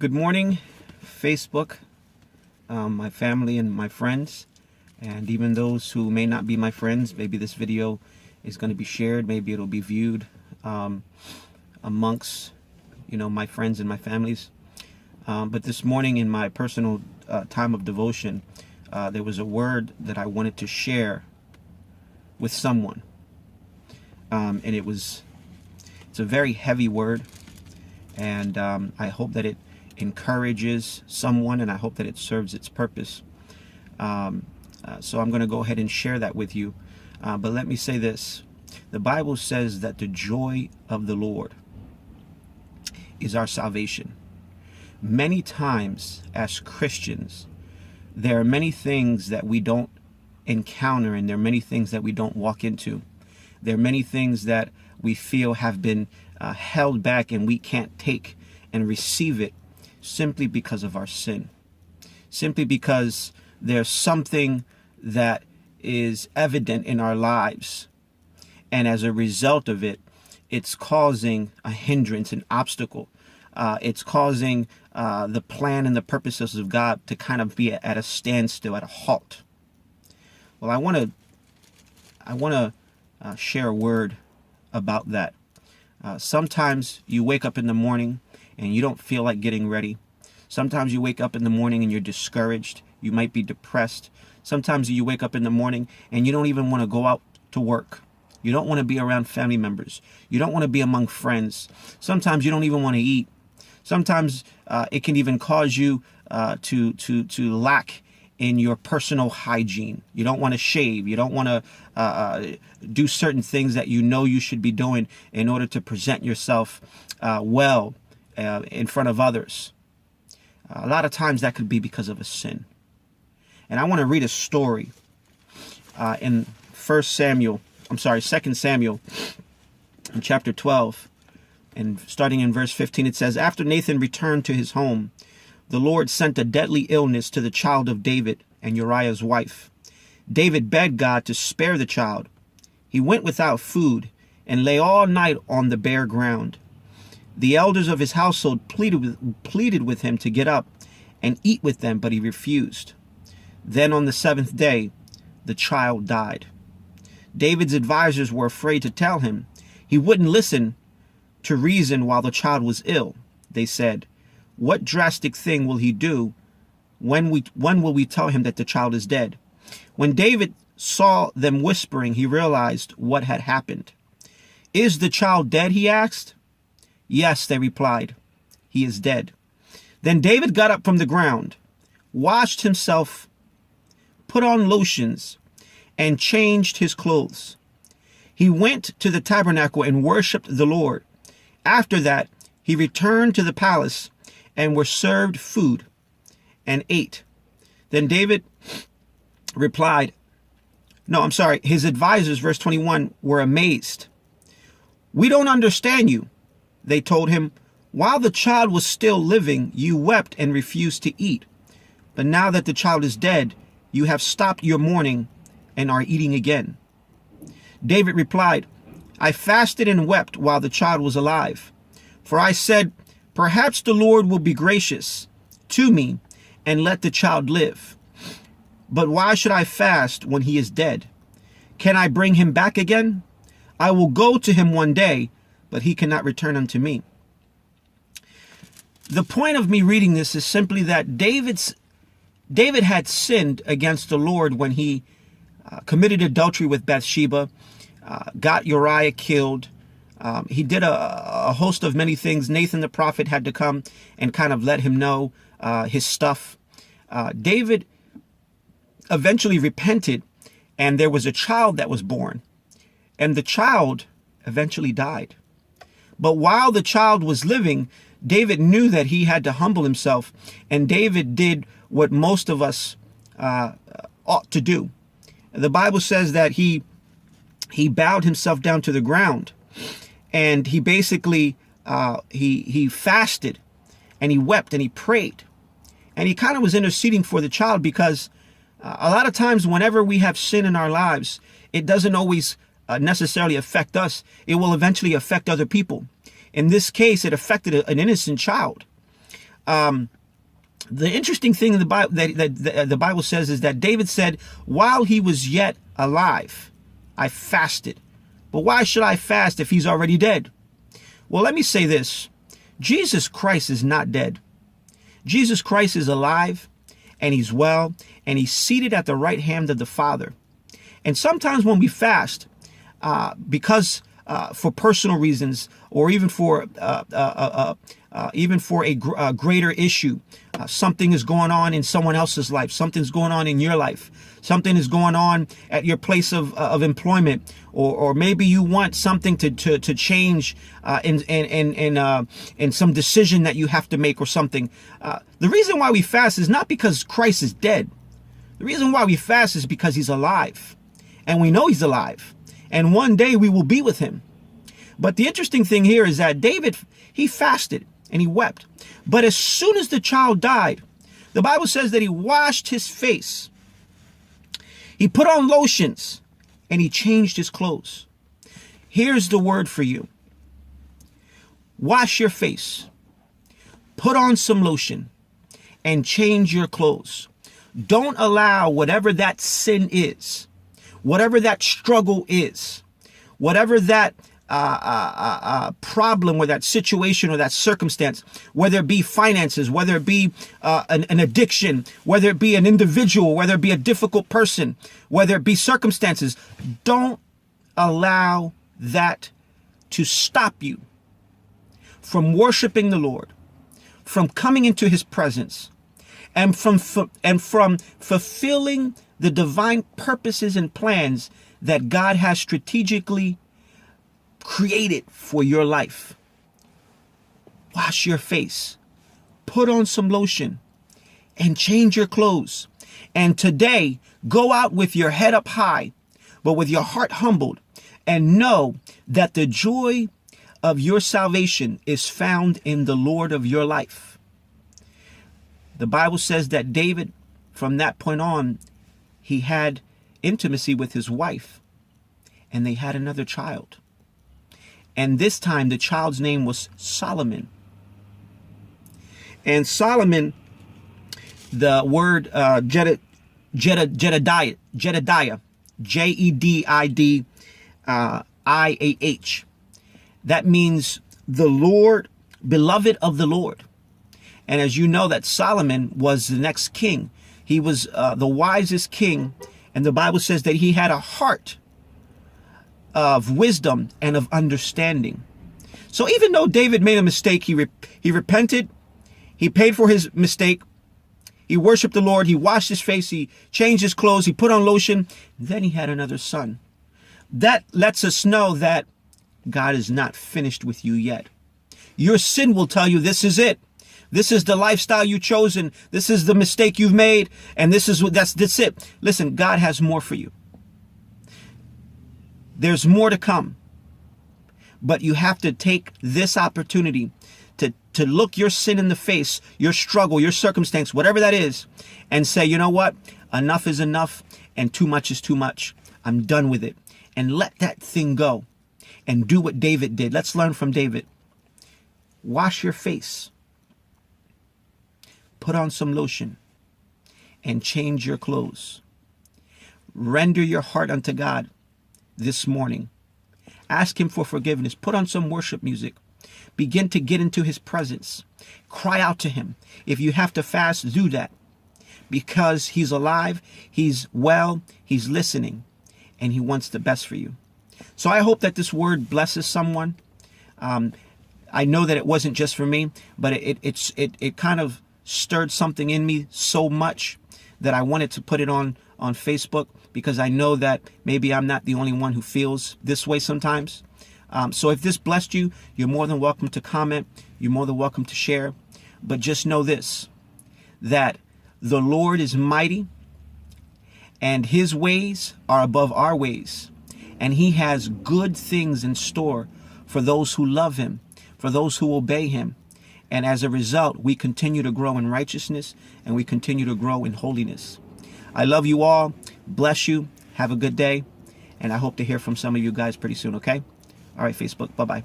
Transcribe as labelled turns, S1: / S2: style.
S1: Good morning, Facebook, my family and my friends, and even those who may not be my friends. Maybe this video is going to be shared. Maybe it'll be viewed amongst, my friends and my families. But this morning in my personal time of devotion, there was a word that I wanted to share with someone. And it's a very heavy word. And I hope that it encourages someone, and I hope that it serves its purpose. So I'm going to go ahead and share that with you. But let me say this. The Bible says that the joy of the Lord is our salvation. Many times as Christians, there are many things that we don't encounter, and there are many things that we don't walk into. There are many things that we feel have been held back, and we can't take and receive it simply because of our sin. Simply because there's something that is evident in our lives. And as a result of it, it's causing a hindrance, an obstacle. It's causing the plan and the purposes of God to kind of be at a standstill, at a halt. Well, I want to share a word about that. Sometimes you wake up in the morning and you don't feel like getting ready. Sometimes you wake up in the morning and you're discouraged. You might be depressed. Sometimes you wake up in the morning and you don't even want to go out to work. You don't want to be around family members. You don't want to be among friends. Sometimes you don't even want to eat. Sometimes it can even cause you to lack in your personal hygiene. You don't want to shave. You don't want to do certain things that you know you should be doing in order to present yourself well in front of others. A lot of times that could be because of a sin. And I want to read a story in 2 Samuel in chapter 12. And starting in verse 15, it says, "After Nathan returned to his home, the Lord sent a deadly illness to the child of David and Uriah's wife. David begged God to spare the child. He went without food and lay all night on the bare ground. The elders of his household pleaded with him to get up and eat with them, but he refused. Then on the seventh day, the child died. David's advisors were afraid to tell him. He wouldn't listen to reason while the child was ill. They said, 'What drastic thing will he do? When will we tell him that the child is dead?' When David saw them whispering, he realized what had happened. 'Is the child dead?' he asked. 'Yes,' they replied. 'He is dead.' Then David got up from the ground, washed himself, put on lotions, and changed his clothes. He went to the tabernacle and worshiped the Lord. After that, he returned to the palace and were served food and ate. Then David replied, his advisors, verse 21, were amazed. 'We don't understand you,' they told him. 'While the child was still living, you wept and refused to eat. But now that the child is dead, you have stopped your mourning and are eating again.' David replied, 'I fasted and wept while the child was alive. For I said, perhaps the Lord will be gracious to me and let the child live. But why should I fast when he is dead? Can I bring him back again? I will go to him one day, but he cannot return unto me.'" The point of me reading this is simply that David had sinned against the Lord when he committed adultery with Bathsheba, got Uriah killed. He did a host of many things. Nathan the prophet had to come and kind of let him know his stuff. David eventually repented, and there was a child that was born, and the child eventually died. But while the child was living, David knew that he had to humble himself, and David did what most of us ought to do. The Bible says that he bowed himself down to the ground, and he basically he fasted, and he wept, and he prayed, and he kind of was interceding for the child, because a lot of times whenever we have sin in our lives, it doesn't always necessarily affect us. It will eventually affect other people. In this case, it affected an innocent child. The interesting thing in the Bible that the Bible says is that David said, while he was yet alive, I fasted. But why should I fast if he's already dead? Well, let me say this. Jesus Christ is not dead. Jesus Christ is alive, and he's well, and he's seated at the right hand of the Father. And sometimes when we fast, because for personal reasons, or even for a greater issue, something is going on in someone else's life. Something's going on in your life. Something is going on at your place of employment, or maybe you want something to change in some decision that you have to make or something. The reason why we fast is not because Christ is dead. The reason why we fast is because he's alive, and we know he's alive, and one day we will be with him. But the interesting thing here is that David, he fasted and he wept. But as soon as the child died, the Bible says that he washed his face. He put on lotions and he changed his clothes. Here's the word for you. Wash your face. Put on some lotion and change your clothes. Don't allow whatever that sin is, whatever that struggle is, whatever that problem or that situation or that circumstance, whether it be finances, whether it be an addiction, whether it be an individual, whether it be a difficult person, whether it be circumstances, don't allow that to stop you from worshiping the Lord, from coming into his presence, and from fulfilling the divine purposes and plans that God has strategically created for your life. Wash your face, put on some lotion, and change your clothes. And today, go out with your head up high, but with your heart humbled, and know that the joy of your salvation is found in the Lord of your life. The Bible says that David, from that point on, he had intimacy with his wife, and they had another child. And this time the child's name was Solomon. And Solomon, the word Jedediah, Jedidiah, that means the Lord, beloved of the Lord. And as you know, that Solomon was the next king. He was the wisest king. And the Bible says that he had a heart of wisdom and of understanding. So even though David made a mistake, he repented, he paid for his mistake, he worshiped the Lord, he washed his face, he changed his clothes, he put on lotion, then he had another son. That lets us know that God is not finished with you yet. Your sin will tell you this is it. This is the lifestyle you've chosen. This is the mistake you've made. And that's it. Listen, God has more for you. There's more to come. But you have to take this opportunity to look your sin in the face, your struggle, your circumstance, whatever that is, and say, you know what? Enough is enough and too much is too much. I'm done with it. And let that thing go and do what David did. Let's learn from David. Wash your face. Put on some lotion and change your clothes. Render your heart unto God this morning. Ask him for forgiveness. Put on some worship music. Begin to get into his presence. Cry out to him. If you have to fast, do that. Because he's alive, he's well, he's listening, and he wants the best for you. So I hope that this word blesses someone. I know that it wasn't just for me, but it kind of stirred something in me so much that I wanted to put it on Facebook, because I know that maybe I'm not the only one who feels this way sometimes. So if this blessed you, you're more than welcome to comment. You're more than welcome to share. But just know this, that the Lord is mighty and his ways are above our ways. And he has good things in store for those who love him, for those who obey him. And as a result, we continue to grow in righteousness and we continue to grow in holiness. I love you all. Bless you. Have a good day. And I hope to hear from some of you guys pretty soon, okay? All right, Facebook. Bye-bye.